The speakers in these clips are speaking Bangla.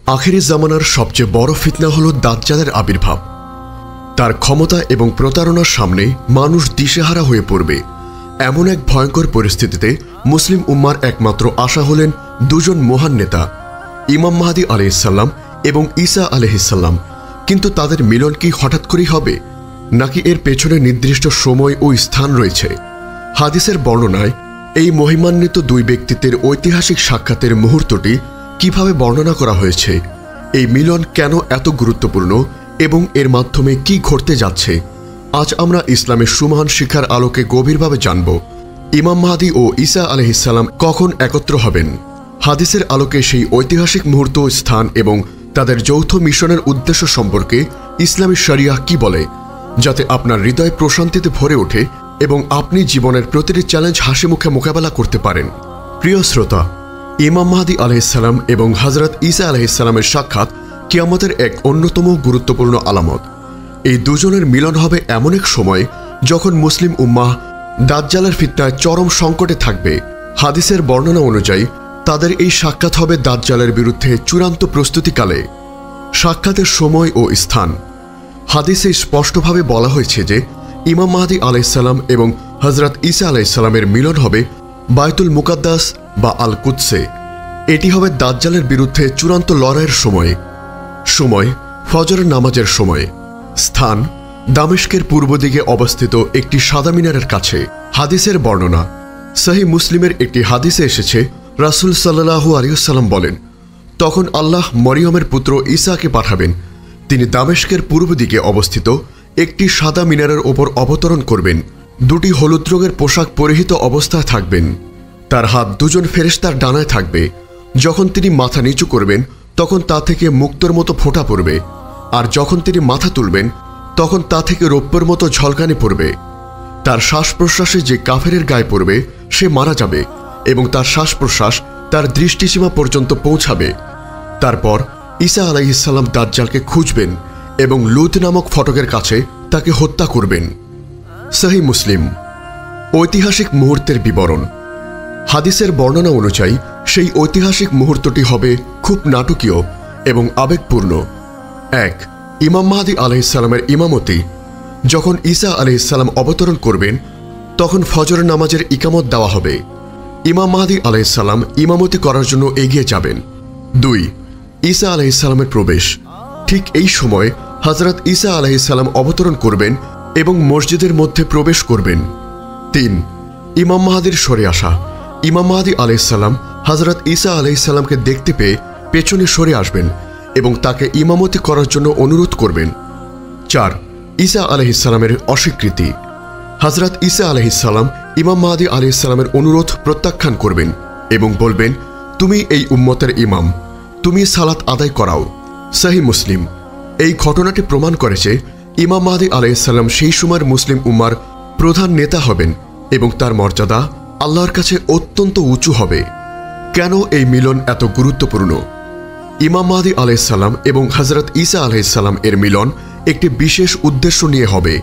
আখিরি জামানার সবচেয়ে বড় ফিতনা হল দাজ্জালের আবির্ভাব। তার ক্ষমতা এবং প্রতারণার সামনে মানুষ দিশেহারা হয়ে পড়বে। এমন এক ভয়ঙ্কর পরিস্থিতিতে মুসলিম উম্মার একমাত্র আশা হলেন দুজন মহান নেতা, ইমাম মাহদী আলাইহিসসালাম এবং ঈসা আলাইহিসসালাম। কিন্তু তাদের মিলন কি হঠাৎ করেই হবে, নাকি এর পেছনে নির্দিষ্ট সময় ও স্থান রয়েছে? হাদিসের বর্ণনায় এই মহিমান্বিত দুই ব্যক্তিত্বের ঐতিহাসিক সাক্ষাতের মুহূর্তটি কিভাবে বর্ণনা করা হয়েছে, এই মিলন কেন এত গুরুত্বপূর্ণ এবং এর মাধ্যমে কি ঘটতে যাচ্ছে, আজ আমরা ইসলামের সুমহান শিক্ষার আলোকে গভীরভাবে জানব। ইমাম মাহদী ও ঈসা আলাইহিসসালাম কখন একত্র হবেন? হাদিসের আলোকে সেই ঐতিহাসিক মুহূর্ত, স্থান এবং তাদের যৌথ মিশনের উদ্দেশ্য সম্পর্কে ইসলামী শরিয়াহ কি বলে, যাতে আপনার হৃদয় প্রশান্তিতে ভরে ওঠে এবং আপনি জীবনের প্রতিটি চ্যালেঞ্জ হাসি মুখে মোকাবেলা করতে পারেন। প্রিয় শ্রোতা, ইমাম মাহদী আলাইহিসসালাম এবং হযরত ঈসা আলাইহিসসালামের সাক্ষাৎ কিয়ামতের এক অন্যতম গুরুত্বপূর্ণ আলামত। এই দুজনের মিলন হবে এমন এক সময় যখন মুসলিম উম্মাহ দাজ্জালের ফিতনায় চরম সংকটে থাকবে। হাদিসের বর্ণনা অনুযায়ী তাদের এই সাক্ষাৎ হবে দাজ্জালের বিরুদ্ধে চূড়ান্ত প্রস্তুতিকালে। সাক্ষাতের সময় ও স্থান হাদিসে স্পষ্টভাবে বলা হয়েছে যে ইমাম মাহদী আলাইহিসসালাম এবং হযরত ঈসা আলাইহিসসালামের মিলন হবে বায়তুল মুকাদ্দাস বা আল কুদসে। এটি হবে দাজ্জালের বিরুদ্ধে চূড়ান্ত লড়াইয়ের সময় ফজরের নামাজের সময়। স্থান দামেস্কের পূর্ব দিকে অবস্থিত একটি সাদা মিনারের কাছে। হাদিসের বর্ণনা সহিহ মুসলিমের একটি হাদিসে এসেছে, রাসূল সাল্লাল্লাহু আলাইহি ওয়াসাল্লাম বলেন, তখন আল্লাহ মরিয়মের পুত্র ঈসাকে পাঠাবেন। তিনি দামেস্কের পূর্ব দিকে অবস্থিত একটি সাদা মিনারের ওপর অবতরণ করবেন। দুটি হলুদ রঙের পোশাক পরিহিত অবস্থায় থাকবেন। তার হাত দুজন ফেরেশতার ডানায় থাকবে। যখন তিনি মাথা নিচু করবেন তখন তা থেকে মুক্তোর মতো ফোঁটা পড়বে, আর যখন তিনি মাথা তুলবেন তখন তা থেকে রৌপ্যের মতো ঝলকানি পড়বে। তার শ্বাস প্রশ্বাসে যে কাফেরের গায়ে পড়বে সে মারা যাবে এবং তার শ্বাস প্রশ্বাস তার দৃষ্টিসীমা পর্যন্ত পৌঁছাবে। তারপর ঈসা আলাইহিসসালাম দাজ্জালকে খুঁজবেন এবং লুত নামক ফটকের কাছে তাকে হত্যা করবেন। সহিহ মুসলিম। ঐতিহাসিক মুহূর্তের বিবরণ হাদিসের বর্ণনা অনুযায়ী সেই ঐতিহাসিক মুহূর্তটি হবে খুব নাটকীয় এবং আবেগপূর্ণ। 1. ইমাম মাহদী আলাইহিসসালামের ইমামতি। যখন ঈসা আলাইহিসসালাম অবতরণ করবেন তখন ফজরের নামাজের ইকামত দেওয়া হবে। ইমাম মাহদী আলাইহিসসালাম ইমামতি করার জন্য এগিয়ে যাবেন। 2. ঈসা আলাইহিসসালামের প্রবেশ। ঠিক এই সময় হযরত ঈসা আলাইহিসসালাম অবতরণ করবেন এবং মসজিদের মধ্যে প্রবেশ করবেন। 3. ইমাম মাহদীর সরে আসা। ইমাম মাহদী আলাইহিসসালাম হযরত ঈসা আলাইহিসসালামকে দেখতে পেয়ে পেছনে সরে আসবেন এবং তাকে ইমামতি করার জন্য অনুরোধ করবেন। 4. ঈসা আলাইহিসসালামের অস্বীকৃতি। হযরত ঈসা আলাইহিসসালাম ইমাম মাহদী আলাইহিসসালামের অনুরোধ প্রত্যাখ্যান করবেন এবং বলবেন, তুমি এই উম্মতের ইমাম, তুমি সালাত আদায় করাও। সহিহ মুসলিম। এই ঘটনাটি প্রমাণ করেছে ইমাম মাহদী আলাইহিসসালাম সেই সময়ের মুসলিম উম্মার প্রধান নেতা হবেন এবং তার মর্যাদা আল্লাহর কাছে অত্যন্ত উঁচু হবে। কেন এই মিলন এত গুরুত্বপূর্ণ? ইমাম মাহদী আলাইহিসসালাম এবং হযরত ঈসা আলাইহিসসালাম এর মিলন একটি বিশেষ উদ্দেশ্য নিয়ে হবে।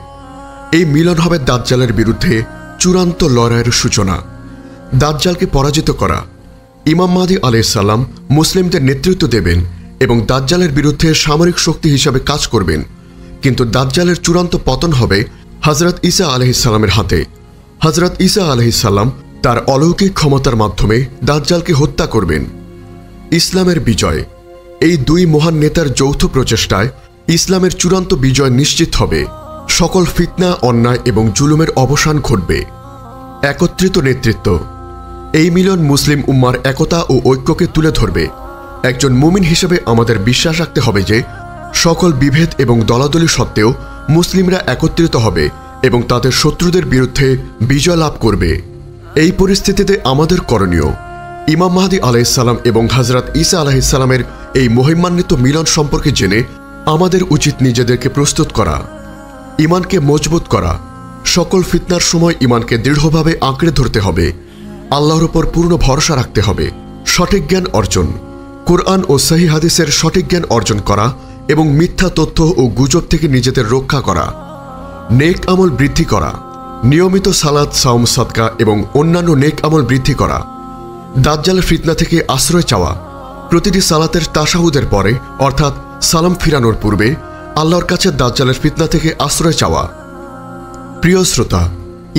এই মিলন হবে দাজ্জালের বিরুদ্ধে চূড়ান্ত লড়াইয়ের সূচনা। দাজ্জালকে পরাজিত করা। ইমাম মাহদী আলাইহিসসালাম মুসলিমদের নেতৃত্ব দেবেন এবং দাজ্জালের বিরুদ্ধে সামরিক শক্তি হিসাবে কাজ করবেন। কিন্তু দাজ্জালের চূড়ান্ত পতন হবে হযরত ঈসা আলাইহিসসালামের হাতে। হযরত ঈসা আলাইহিসসালাম তার অলৌকিক ক্ষমতার মাধ্যমে দাজ্জালকে হত্যা করবেন। ইসলামের বিজয়। এই দুই মহান নেতার যৌথ প্রচেষ্টায় ইসলামের চূড়ান্ত বিজয় নিশ্চিত হবে। সকল ফিতনা, অন্যায় এবং জুলুমের অবসান ঘটবে। একত্রিত নেতৃত্ব। এই মিলন মুসলিম উম্মার একতা ও ঐক্যকে তুলে ধরবে। একজন মুমিন হিসেবে আমাদের বিশ্বাস রাখতে হবে যে সকল বিভেদ এবং দলাদলি সত্ত্বেও মুসলিমরা একত্রিত হবে এবং তাদের শত্রুদের বিরুদ্ধে বিজয় লাভ করবে। এই পরিস্থিতিতে আমাদের করণীয় ইমাম মাহদী আলাইহিসসালাম এবং হযরত ঈসা আলাইহিসসালামের এই মহিমান্বিত মিলন সম্পর্কে জেনে আমাদের উচিত নিজেদেরকে প্রস্তুত করা, ঈমানকে মজবুত করা। সকল ফিতনার সময় ঈমানকে দৃঢ়ভাবে আঁকড়ে ধরতে হবে। আল্লাহর উপর পূর্ণ ভরসা রাখতে হবে। সঠিক জ্ঞান অর্জন। কুরআন ও সহিহ হাদিসের সঠিক জ্ঞান অর্জন করা এবং মিথ্যা তথ্য ও গুজব থেকে নিজেদের রক্ষা করা। নেক আমল বৃদ্ধি করা। নিয়মিত সালাত, সাওম, সাদকা এবং অন্যান্য নেক আমল বৃদ্ধি করা। দাজ্জালের ফিতনা থেকে আশ্রয় চাওয়া। প্রতিটি সালাতের তাশাহুদের পরে অর্থাৎ সালাম ফিরানোর পূর্বে আল্লাহর কাছে দাজ্জালের ফিতনা থেকে আশ্রয় চাওয়া। প্রিয় শ্রোতা,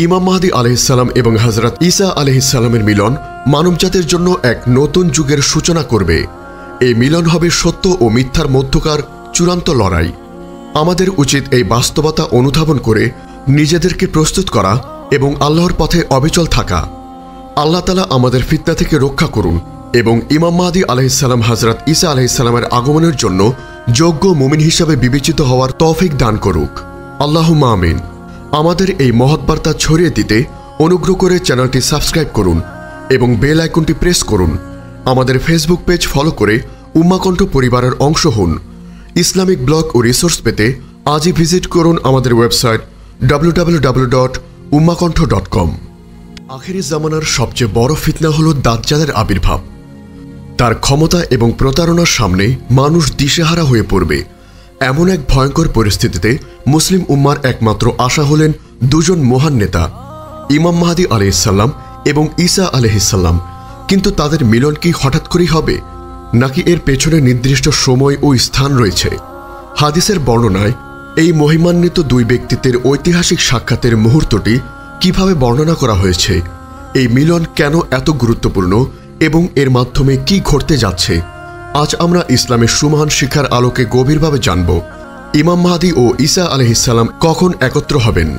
ইমাম মাহদী আলাইহিসসালাম এবং হযরত ঈসা আলাইহিসসালামের মিলন মানবজাতির জন্য এক নতুন যুগের সূচনা করবে। এই মিলন হবে সত্য ও মিথ্যার মধ্যকার চূড়ান্ত লড়াই। আমাদের উচিত এই বাস্তবতা অনুধাবন করে নিজেদেরকে প্রস্তুত করা এবং আল্লাহর পথে অবিচল থাকা। আল্লাহ তাআলা আমাদের ফিতনা থেকে রক্ষা করুন এবং ইমাম মাহদী আলাইহিসসালাম হযরত ঈসা আলাইহিসসালামের আগমনের জন্য যোগ্য মুমিন হিসাবে বিবেচিত হওয়ার তৌফিক দান করুক। আল্লাহুম্মা আমিন। আমাদের এই মহৎ বার্তা ছড়িয়ে দিতে অনুগ্রহ করে চ্যানেলটি সাবস্ক্রাইব করুন এবং বেল আইকনটি প্রেস করুন। আমাদের ফেসবুক পেজ ফলো করে উম্মাকণ্ঠ পরিবারের অংশ হন। ইসলামিক ব্লগ ও রিসোর্স পেতে আজই ভিজিট করুন আমাদের ওয়েবসাইট www.ummakontho.com। আখিরি জামানার সবচেয়ে বড় ফিতনা হল দাজ্জালের আবির্ভাব। তার ক্ষমতা এবং প্রতারণার সামনে মানুষ দিশেহারা হয়ে পড়বে। এমন এক ভয়ঙ্কর পরিস্থিতিতে মুসলিম উম্মার একমাত্র আশা হলেন দুজন মহান নেতা, ইমাম মাহদী আলাইহিসসালাম এবং ঈসা আলাইহিসসালাম। কিন্তু তাদের মিলন কি হঠাৎ করেই হবে, নাকি এর পেছনে নির্দিষ্ট সময় ও স্থান রয়েছে? হাদিসের বর্ণনায় এই মহিমান্বিত দুই ব্যক্তিত্বের ঐতিহাসিক সাক্ষাতের মুহূর্তটি কিভাবে বর্ণনা করা হয়েছে, এই মিলন কেন এত গুরুত্বপূর্ণ এবং এর মাধ্যমে কি ঘটতে যাচ্ছে, আজ আমরা ইসলামের সুমহান শিক্ষার আলোকে গভীরভাবে জানব। ইমাম মাহদী ও ঈসা আলাইহিসসালাম কখন একত্র হবেন?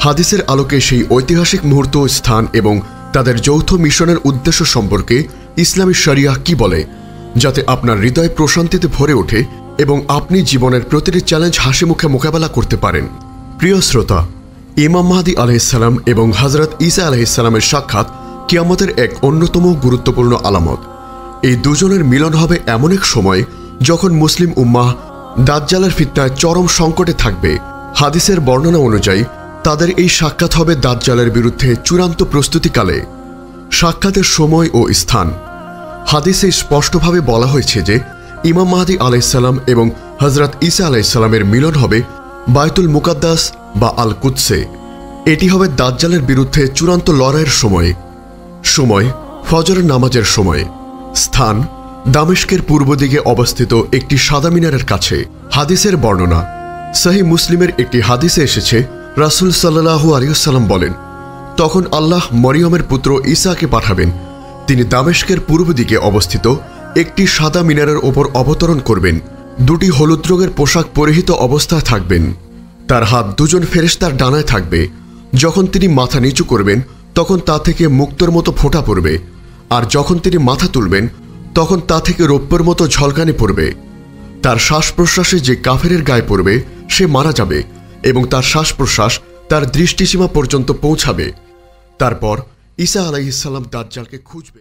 হাদিসের আলোকে সেই ঐতিহাসিক মুহূর্ত, স্থান এবং তাদের যৌথ মিশনের উদ্দেশ্য সম্পর্কে ইসলামী শরিয়াহ কি বলে, যাতে আপনার হৃদয় প্রশান্তিতে ভরে ওঠে এবং আপনি জীবনের প্রতিটি চ্যালেঞ্জ হাসি মুখে মোকাবেলা করতে পারেন। প্রিয় শ্রোতা, ইমাম মাহদী আলাইহিসসালাম এবং হযরত ঈসা আলাইহিসসালামের সাক্ষাৎ কিয়ামতের এক অন্যতম গুরুত্বপূর্ণ আলামত। এই দুজনের মিলন হবে এমন এক সময় যখন মুসলিম উম্মাহ দাজ্জালের ফিতনায় চরম সংকটে থাকবে। হাদিসের বর্ণনা অনুযায়ী তাদের এই সাক্ষাৎ হবে দাজ্জালের বিরুদ্ধে চূড়ান্ত প্রস্তুতিকালে। সাক্ষাতের সময় ও স্থান হাদিসে স্পষ্টভাবে বলা হয়েছে যে ইমাম মাহদী আলাইহিসসালাম এবং হযরত ঈসা আলাইহিসসালামের মিলন হবে বায়তুল মুকাদ্দাস বা আল কুদসে। এটি হবে দাজ্জালের বিরুদ্ধে চূড়ান্ত লড়াইয়ের সময়। সময় ফজরের নামাজের সময়। স্থান দামেস্কের পূর্ব দিকে অবস্থিত একটি সাদা মিনারের কাছে। হাদিসের বর্ণনা সহিহ মুসলিমের একটি হাদিসে এসেছে, রাসূল সাল্লাল্লাহু আলাইহি ওয়াসাল্লাম বলেন, তখন আল্লাহ মরিয়মের পুত্র ঈসাকে পাঠাবেন। তিনি দামেস্কের পূর্ব দিকে অবস্থিত একটি সাদা মিনারের ওপর অবতরণ করবেন। দুটি হলুদ রঙের পোশাক পরিহিত অবস্থায় থাকবেন। তার হাত দুজন ফেরেশতার ডানায় থাকবে। যখন তিনি মাথা নিচু করবেন তখন তা থেকে মুক্তোর মতো ফোঁটা পড়বে, আর যখন তিনি মাথা তুলবেন তখন তা থেকে রৌপ্যের মতো ঝলকানি পড়বে। তার শ্বাস প্রশ্বাসে যে কাফেরের গায়ে পড়বে সে মারা যাবে এবং তার শ্বাস প্রশ্বাস তার দৃষ্টিসীমা পর্যন্ত পৌঁছাবে। তারপর ঈসা আলাইহিসসালাম দাজ্জালকে খুঁজবে।